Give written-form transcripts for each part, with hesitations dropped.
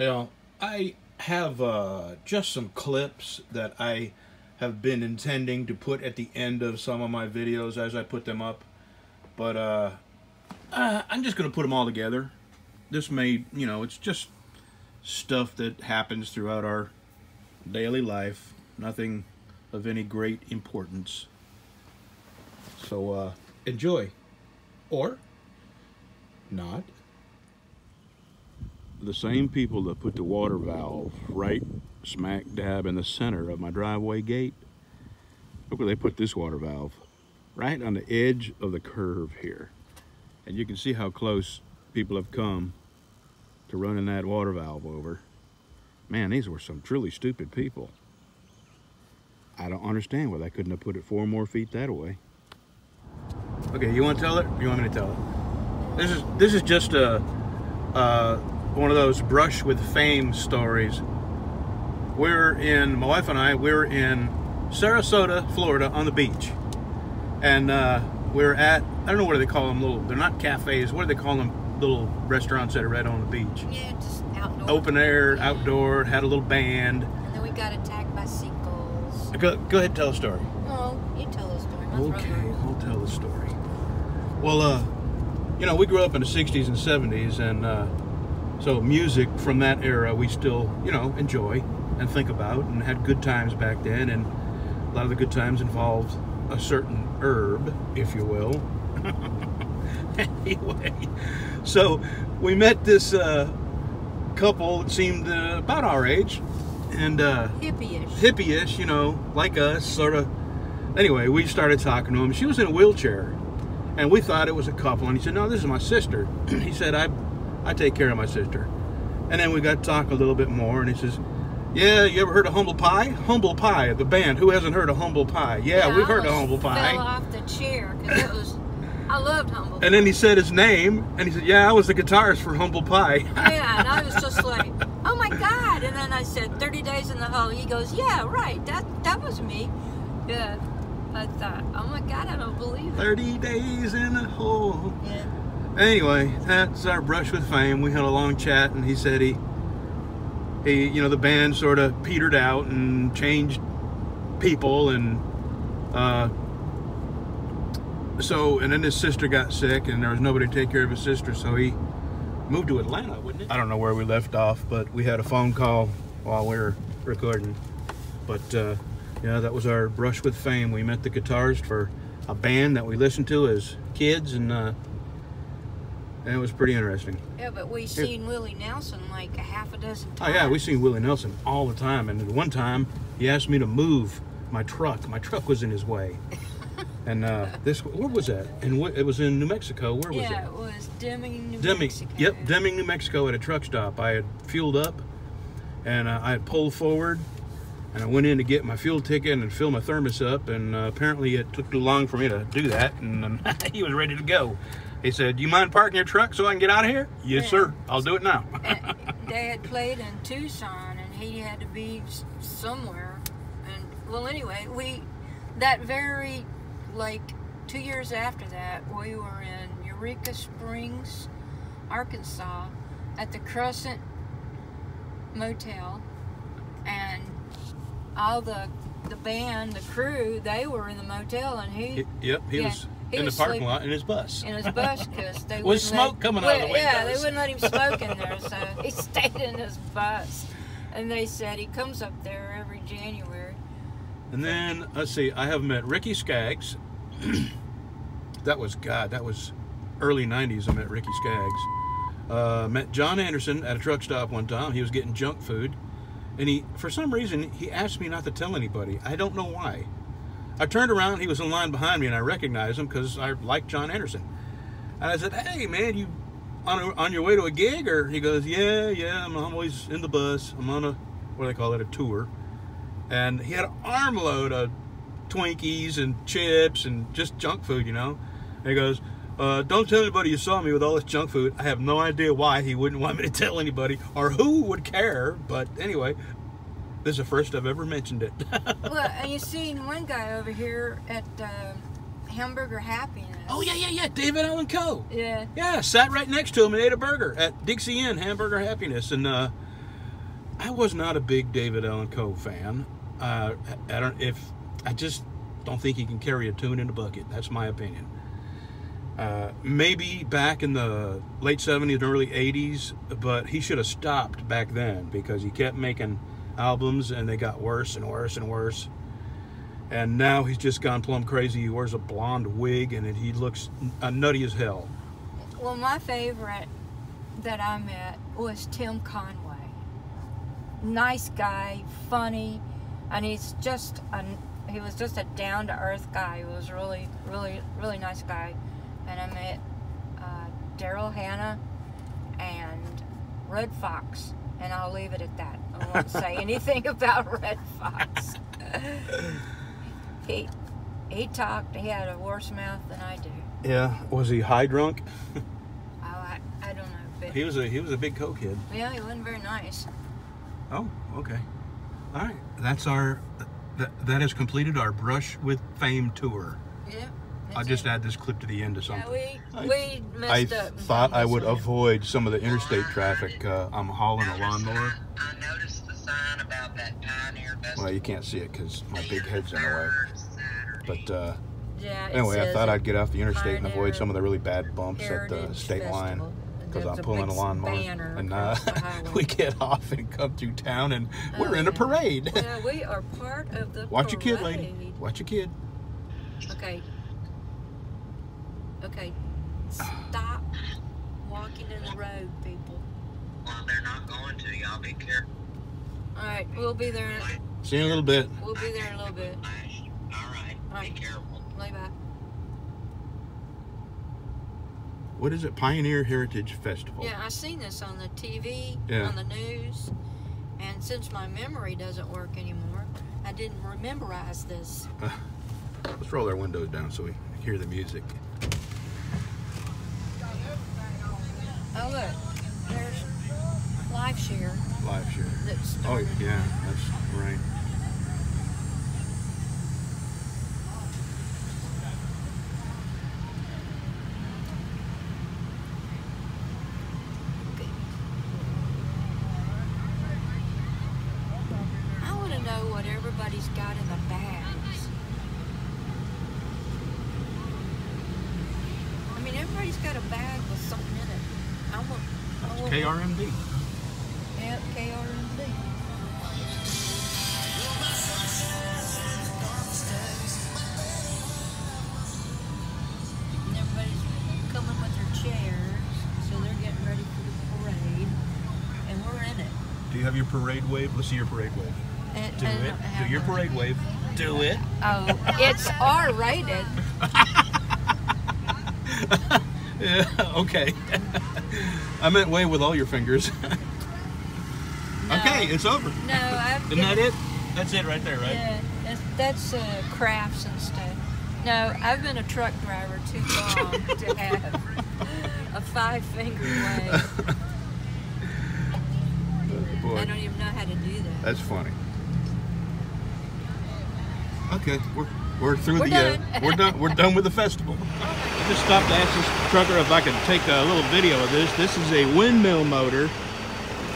You know, I have just some clips that I have been intending to put at the end of some of my videos as I put them up. But I'm just going to put them all together. This may, you know, it's just stuff that happens throughout our daily life. Nothing of any great importance. So enjoy. Or not. The same people that put the water valve right smack dab in the center of my driveway gate, look where they put this water valve, right on the edge of the curve here. And you can see how close people have come to running that water valve over. Man, these were some truly stupid people. I don't understand why they couldn't have put it 4 more feet that way. Okay, you want to tell it? Or you want me to tell it? This is just one of those brush with fame stories. My wife and I, we're in Sarasota, Florida, on the beach, and we're at, I don't know what do they call them, they're not cafes. What do they call them? Little restaurants that are right on the beach. Yeah, just outdoor. Open air, outdoor. Had a little band. And then we got attacked by seagulls. Go ahead and tell a story. Oh, you tell the story. Okay, I'll tell the story. Well, you know, we grew up in the 60s and 70s, and so music from that era we still, you know, enjoy and think about, and had good times back then, and a lot of the good times involved a certain herb, if you will. Anyway, so we met this couple that seemed about our age, and hippie-ish, you know, like us, sort of. Anyway, we started talking to him. She was in a wheelchair, and we thought it was a couple, and he said, no, this is my sister. He said, I take care of my sister. And then we got to talk a little bit more, and he says, yeah, you ever heard of Humble Pie? Humble Pie, the band. Who hasn't heard of Humble Pie? Yeah, we've heard of Humble Pie. I fell off the chair because it was, I loved Humble Pie. And then he said his name, and he said, yeah, I was the guitarist for Humble Pie. Yeah, and I was just like, oh my God. And then I said, 30 Days in the Hole. He goes, yeah, right, that was me. Yeah, I thought, oh my God, I don't believe it. 30 Days in the Hole. Yeah. Anyway, that's our brush with fame. We had a long chat, and he said he you know, the band sort of petered out and changed people, and and then his sister got sick, and there was nobody to take care of his sister, so he moved to Atlanta, wouldn't it? I don't know where we left off, but we had a phone call while we were recording. But yeah, that was our brush with fame. We met the guitarist for a band that we listened to as kids, and it was pretty interesting. Yeah, but we seen Willie Nelson like a half a dozen times. Oh yeah, we seen Willie Nelson all the time. And one time, he asked me to move my truck. My truck was in his way. And where was that? And it was in New Mexico. Where was it? Yeah, it was Deming, New Mexico. Yep, Deming, New Mexico, at a truck stop. I had fueled up, and I had pulled forward, and I went in to get my fuel ticket and fill my thermos up, and apparently it took too long for me to do that, and he was ready to go. He said, do you mind parking your truck so I can get out of here? Yes, sir. I'll do it now. They had played in Tucson, and he had to be somewhere. And, well, anyway, that very, like, 2 years after that, we were in Eureka Springs, Arkansas, at the Crescent Motel. And all the band, the crew, they were in the motel, and he was in the parking lot in his bus. In his bus, because they with smoke coming out of the windows. Yeah, they wouldn't let him smoke in there, so he stayed in his bus. And they said he comes up there every January. And then, let's see, I have met Ricky Skaggs. that was early 90s I met Ricky Skaggs. Met John Anderson at a truck stop one time. He was getting junk food. And for some reason, he asked me not to tell anybody. I don't know why. I turned around, he was in line behind me, and I recognized him because I liked John Anderson. And I said, hey, man, you on your way to a gig? Or he goes, yeah, I'm always in the bus. I'm on what do they call it, a tour. And he had an armload of Twinkies and chips and just junk food, you know. And he goes, don't tell anybody you saw me with all this junk food. I have no idea why he wouldn't want me to tell anybody, or who would care. But anyway, this is the first I've ever mentioned it. Well, and you seen one guy over here at Hamburger Happiness. Oh, yeah, David Allen Coe. Yeah. Yeah, sat right next to him and ate a burger at Dixie Inn, Hamburger Happiness. And I was not a big David Allan Coe fan. I just don't think he can carry a tune in a bucket. That's my opinion. Maybe back in the late 70s and early 80s, but he should have stopped back then because he kept making albums and they got worse and worse and worse. And now he's just gone plumb crazy. He wears a blonde wig and he looks nutty as hell. Well, my favorite that I met was Tim Conway. Nice guy, funny, and he was just a down-to-earth guy. He was really, really, really nice guy. And I met Daryl Hannah and Red Fox, and I'll leave it at that. I won't say anything about Red Fox. He talked. He had a worse mouth than I do. Yeah, was he high drunk? Oh, I don't know. But He was a big coke kid. yeah, he wasn't very nice. Oh, okay. All right, that's that has completed our Brush with Fame tour. Yeah. I'll just add this clip to the end of Yeah, something. we messed up. I thought I would avoid some of the interstate traffic. I'm hauling a lawnmower. I noticed the sign about that Pioneer Festival. Well, you can't see it because my big head's in the way. But Yeah, it anyway, I says thought it. I'd get off the interstate and avoid Pioneer some of the really bad bumps at the Heritage state line Festival. because There's I'm a pulling big a lawnmower. banner And across the highway. we get off and come through town and Oh, we're in a yeah. parade. Yeah, we are part of the Watch your parade. kid, lady. Watch your kid. Okay. Okay. Stop walking in the road, people. Well, they're not going to. Y'all be careful. All right, we'll be there. See you in a little bit. We'll be there in a little bit. All right. Right. Be careful. Lay back. What is it? Pioneer Heritage Festival. Yeah, I seen this on the TV, Yeah. on the news, and since my memory doesn't work anymore, I didn't memorize this. Let's roll our windows down so we hear the music. Oh look, there's Live Share. Live share. That's Oh yeah, that's right. I want to know what everybody's got in the bags. I mean, everybody's got a bag with something in it. That's KRMD. Yeah, KRMD. And everybody's coming with their chairs, so they're getting ready for the parade, and we're in it. Do you have your parade wave? Let's see your parade wave. Do I it. don't have Do your one. parade wave. Do it. Oh, it's R-rated. Yeah, okay. I meant wave with all your fingers. No. Okay, it's over. No, I've Isn't that it? That's it right there, right? Yeah, that's crafts and stuff. No, I've been a truck driver too long to have a 5-finger wave. Oh, boy. I don't even know how to do that. That's funny. Okay, we're through We're done. We're done with the festival. I just stopped to ask this trucker if I could take a little video of this. This is a windmill motor,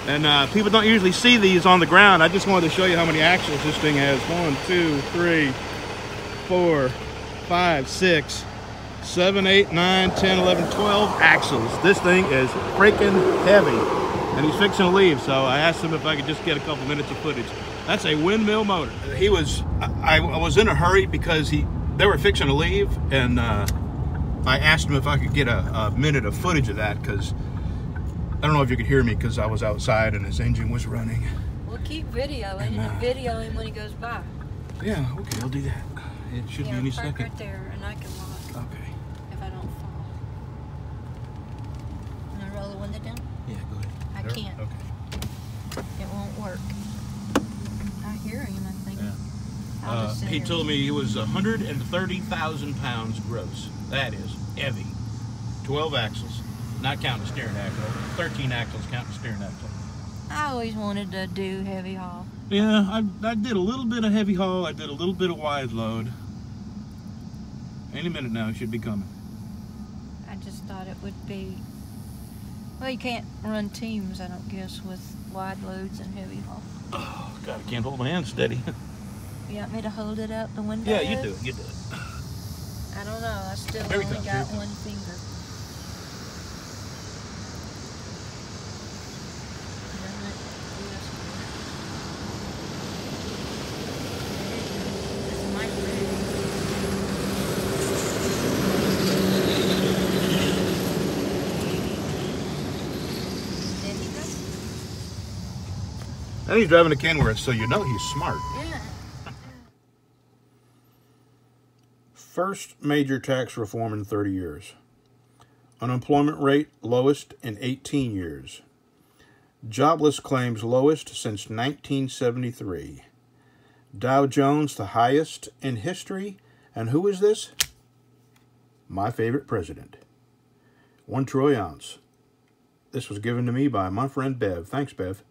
and people don't usually see these on the ground. I just wanted to show you how many axles this thing has. 1, 2, 3, 4, 5, 6, 7, 8, 9, 10, 11, 12 axles. This thing is freaking heavy. And he's fixing to leave, so I asked him if I could just get a couple minutes of footage. That's a windmill motor. I was in a hurry because they were fixing to leave, and I asked him if I could get a minute of footage of that, because I don't know if you could hear me because I was outside and his engine was running. We'll keep videoing and video him when he goes by. Yeah, okay, I'll do that. It should be any park second. right there, and I can lock Okay. if I don't fall. Can I roll the window down? Yeah, go ahead. I There? can't. Okay. It won't work. I hear him, I think. Yeah. I'll just sit He here. told me he was 130,000 pounds gross. That is heavy. 12 axles, not counting the steering axle. 13 axles counting the steering axle. I always wanted to do heavy haul. Yeah, I did a little bit of heavy haul. I did a little bit of wide load. Any minute now, it should be coming. I just thought it would be, Well, you can't run teams, I don't guess, with wide loads and heavy haul. Oh, God, I can't hold my hand steady. You want me to hold it out the window? Yeah, you do it. You do it. I don't know. I still Here he only comes, got here he one finger. And he's driving a Kenworth, so you know he's smart. Yeah. First major tax reform in 30 years. Unemployment rate lowest in 18 years. Jobless claims lowest since 1973. Dow Jones the highest in history. And who is this? My favorite president. 1 troy ounce. This was given to me by my friend Bev. Thanks, Bev.